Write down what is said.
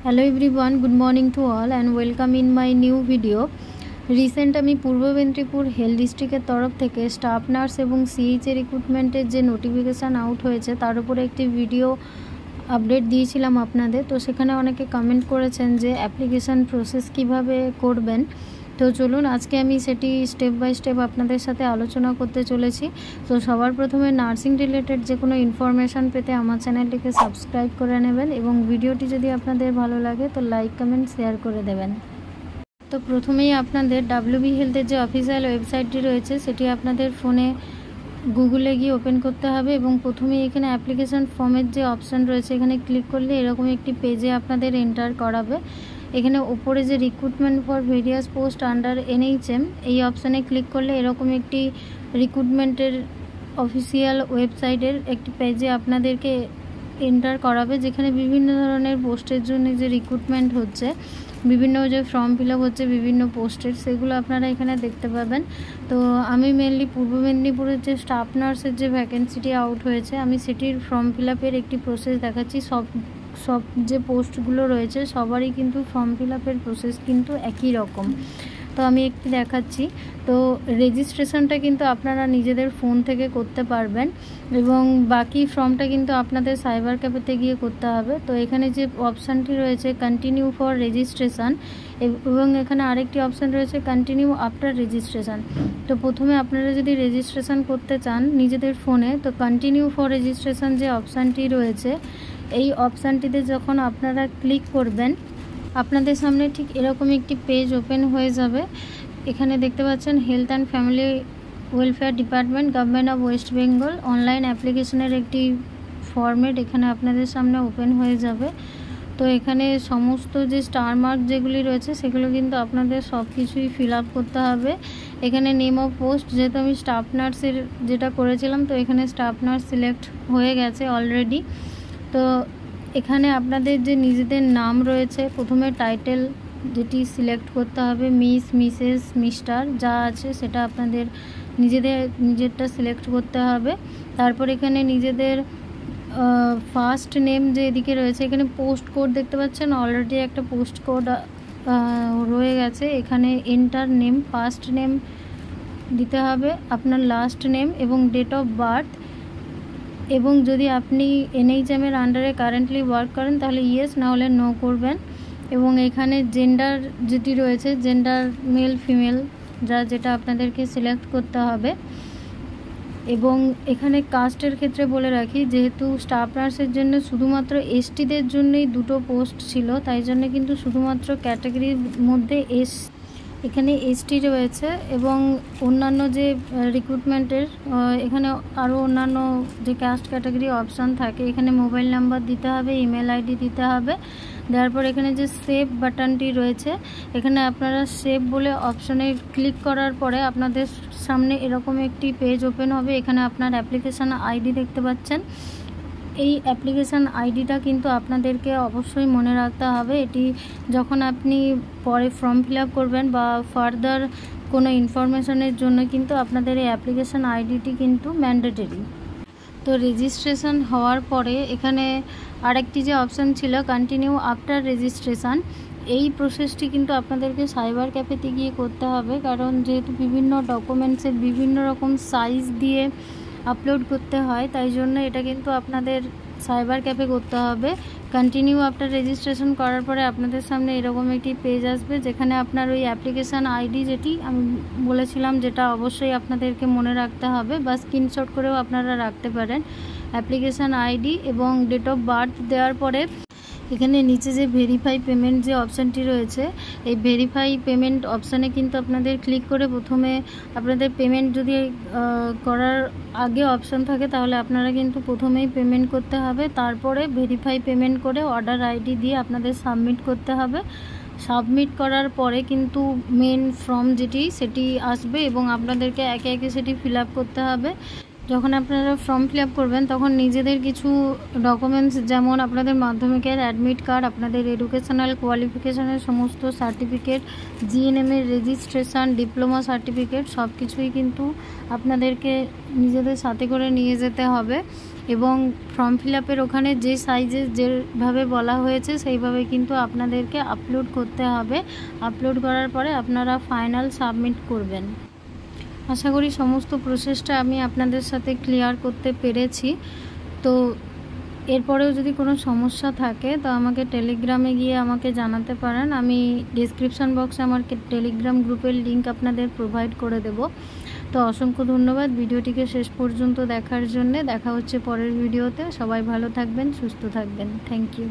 Hello everyone, good morning to all and welcome in my new video. Recent আমি Purba Medinipur health ডিস্ট্রিক্টের তরফ থেকে staff nurse এবং CHA রিক্রুটমেন্টের যে নোটিফিকেশান আউট হয়েছে তার উপরে একটি ভিডিও আপডেট দিয়েছিলাম আপনাদের। তো সেখানে অনেকে কমেন্ট করেছেন যে অ্যাপ্লিকেশান প্রসেস কিভাবে করবেন। তো চলুন আজকে আমি সেটি স্টেপ বাই স্টেপ আপনাদের সাথে আলোচনা করতে চলেছি। তো সবার প্রথমে নার্সিং রিলেটেড যে কোনো ইনফরমেশান পেতে আমার চ্যানেলটিকে সাবস্ক্রাইব করে নেবেন এবং ভিডিওটি যদি আপনাদের ভালো লাগে তো লাইক কমেন্ট শেয়ার করে দেবেন। তো প্রথমেই আপনাদের ডাব্লিউবি হেলথের যে অফিসিয়াল ওয়েবসাইটটি রয়েছে সেটি আপনাদের ফোনে গুগলে গিয়ে ওপেন করতে হবে এবং প্রথমেই এখানে অ্যাপ্লিকেশান ফর্মের যে অপশান রয়েছে এখানে ক্লিক করলে এরকম একটি পেজে আপনাদের এন্টার করাবে। এখানে উপরে যে recruitment for various post under NHM এই অপশানে ক্লিক করলে এরকম একটি রিক্রুটমেন্টের অফিসিয়াল ওয়েবসাইটের একটি পেজে আপনাদেরকে এন্টার করাবে, যেখানে বিভিন্ন ধরনের পোস্টের জন্য যে রিক্রুটমেন্ট হচ্ছে, বিভিন্ন যে ফর্ম ফিল আপ হচ্ছে বিভিন্ন পোস্টের, সেগুলো আপনারা এখানে দেখতে পাবেন। তো আমি মেনলি পূর্ব মেদিনীপুরের যে স্টাফ নার্সের যে ভ্যাকেন্সিটি আউট হয়েছে আমি সেটির ফর্ম ফিল আপের একটি প্রসেস দেখাচ্ছি। সব যে পোস্টগুলো রয়েছে সবারই কিন্তু ফর্ম ফিল আপের প্রসেস কিন্তু একই রকম। তো আমি একটি দেখাচ্ছি। তো রেজিস্ট্রেশনটা কিন্তু আপনারা নিজেদের ফোন থেকে করতে পারবেন এবং বাকি ফর্মটা কিন্তু আপনাদের সাইবার ক্যাফেতে গিয়ে করতে হবে। তো এখানে যে অপশানটি রয়েছে কন্টিনিউ ফর রেজিস্ট্রেশন এবং এখানে আরেকটি অপশান রয়েছে কন্টিনিউ আফটার রেজিস্ট্রেশন। তো প্রথমে আপনারা যদি রেজিস্ট্রেশন করতে চান নিজেদের ফোনে তো কন্টিনিউ ফর রেজিস্ট্রেশন যে অপশানটি রয়েছে এই অপশানটিতে যখন আপনারা ক্লিক করবেন আপনাদের সামনে ঠিক এরকম একটি পেজ ওপেন হয়ে যাবে। এখানে দেখতে পাচ্ছেন health and family welfare department, government of West Bengal online অ্যাপ্লিকেশনের একটি ফরম্যাট এখানে আপনাদের সামনে ওপেন হয়ে যাবে। তো এখানে সমস্ত যে স্টার মার্ক যেগুলি রয়েছে সেগুলো কিন্তু আপনাদের সব কিছুই ফিল আপ করতে হবে। এখানে নেম অফ পোস্ট, যেহেতু আমি স্টাফ নার্সের যেটা করেছিলাম তো এখানে স্টাফ নার্স সিলেক্ট হয়ে গেছে অলরেডি। তো এখানে আপনাদের যে নিজেদের নাম রয়েছে প্রথমে টাইটেল যেটি সিলেক্ট করতে হবে, মিস, মিসেস, মিস্টার যা আছে সেটা আপনাদের নিজেরটা সিলেক্ট করতে হবে। তারপর এখানে নিজেদের ফার্স্ট নেম যে এদিকে রয়েছে এখানে পোস্ট কোড দেখতে পাচ্ছেন, অলরেডি একটা পোস্ট কোড রয়ে গেছে। এখানে এন্টার নেম, ফার্স্ট নেম দিতে হবে, আপনার লাস্ট নেম এবং ডেট অফ বার্থ, এবং যদি আপনি এনএইচএমের আন্ডারে কারেন্টলি ওয়ার্ক করেন তাহলে ইয়েস, না হলে নো করবেন। এবং এখানে জেন্ডার যেটি রয়েছে জেন্ডার মেল ফিমেল যেটা আপনাদেরকে সিলেক্ট করতে হবে। এবং এখানে কাস্টের ক্ষেত্রে বলে রাখি যেহেতু স্টাফ নার্সের জন্য শুধুমাত্র এসটিদের জন্যই দুটো পোস্ট ছিল তাই জন্য কিন্তু শুধুমাত্র ক্যাটাগরির মধ্যে এখানে এসটি রয়েছে এবং অন্যান্য যে রিক্রুটমেন্টের এখানে আরও অন্যান্য যে কাস্ট ক্যাটাগরি অপশান থাকে এখানে মোবাইল নাম্বার দিতে হবে, ইমেল আইডি দিতে হবে। দেওয়ার পর এখানে যে সেভ বাটনটি রয়েছে এখানে আপনারা সেভ বলে অপশানে ক্লিক করার পরে আপনাদের সামনে এরকম একটি পেজ ওপেন হবে। এখানে আপনার অ্যাপ্লিকেশান আইডি দেখতে পাচ্ছেন। এই অ্যাপ্লিকেশান আইডিটা কিন্তু আপনাদেরকে অবশ্যই মনে রাখতে হবে। এটি যখন আপনি পরে ফর্ম ফিল আপ করবেন বা ফার্দার কোনো ইনফরমেশনের জন্য কিন্তু আপনাদের এই অ্যাপ্লিকেশান আইডিটি কিন্তু ম্যান্ডেটরি। তো রেজিস্ট্রেশন হওয়ার পরে এখানে আরেকটি যে অপশান ছিল কন্টিনিউ আফটার রেজিস্ট্রেশন, এই প্রসেসটি কিন্তু আপনাদেরকে সাইবার ক্যাফেতে গিয়ে করতে হবে, কারণ যেহেতু বিভিন্ন ডকুমেন্টসের বিভিন্ন রকম সাইজ দিয়ে আপলোড করতে হয় তাই জন্য এটা কিন্তু আপনাদের সাইবার ক্যাফে করতে হবে। কন্টিনিউ আফটার রেজিস্ট্রেশন করার পরে আপনাদের সামনে এরকম একটি পেজ আসবে যেখানে আপনার ওই অ্যাপ্লিকেশান আইডি যেটি আমি বলেছিলাম যেটা অবশ্যই আপনাদেরকে মনে রাখতে হবে বা স্ক্রিনশট করেও আপনারা রাখতে পারেন, অ্যাপ্লিকেশান আইডি এবং ডেট অফ বার্থ দেওয়ার পরে এখানে নিচে যে ভেরিফাই পেমেন্ট যে অপশানটি রয়েছে এই ভেরিফাই পেমেন্ট অপশানে কিন্তু আপনাদের ক্লিক করে প্রথমে আপনাদের পেমেন্ট যদি করার আগে অপশান থাকে তাহলে আপনারা কিন্তু প্রথমেই পেমেন্ট করতে হবে, তারপরে ভেরিফাই পেমেন্ট করে অর্ডার আইডি দিয়ে আপনাদের সাবমিট করতে হবে। সাবমিট করার পরে কিন্তু মেন ফর্ম যেটি সেটি আসবে এবং আপনাদেরকে একে একে সেটি ফিল আপ করতে হবে। যখন আপনারা ফর্ম ফিল আপ করবেন তখন নিজেদের কিছু ডকুমেন্টস যেমন আপনাদের মাধ্যমিকের অ্যাডমিট কার্ড, আপনাদের এডুকেশনাল কোয়ালিফিকেশানের সমস্ত সার্টিফিকেট, জিএনএমের রেজিস্ট্রেশন, ডিপ্লোমা সার্টিফিকেট সব কিছুই কিন্তু আপনাদেরকে নিজেদের সাথে করে নিয়ে যেতে হবে। এবং ফর্ম ফিল আপের ওখানে যে সাইজে যেভাবে বলা হয়েছে সেইভাবে কিন্তু আপনাদেরকে আপলোড করতে হবে। আপলোড করার পরে আপনারা ফাইনাল সাবমিট করবেন। আশা করি সমস্ত প্রসেসটা আমি আপনাদের সাথে ক্লিয়ার করতে পেরেছি। তো এরপরেও যদি কোনো সমস্যা থাকে তো আমাকে টেলিগ্রামে গিয়ে আমাকে জানাতে পারেন। আমি ডিসক্রিপশান বক্সে আমার টেলিগ্রাম গ্রুপের লিংক আপনাদের প্রোভাইড করে দেব। তো অসংখ্য ধন্যবাদ ভিডিওটিকে শেষ পর্যন্ত দেখার জন্যে। দেখা হচ্ছে পরের ভিডিওতে। সবাই ভালো থাকবেন, সুস্থ থাকবেন। Thank you.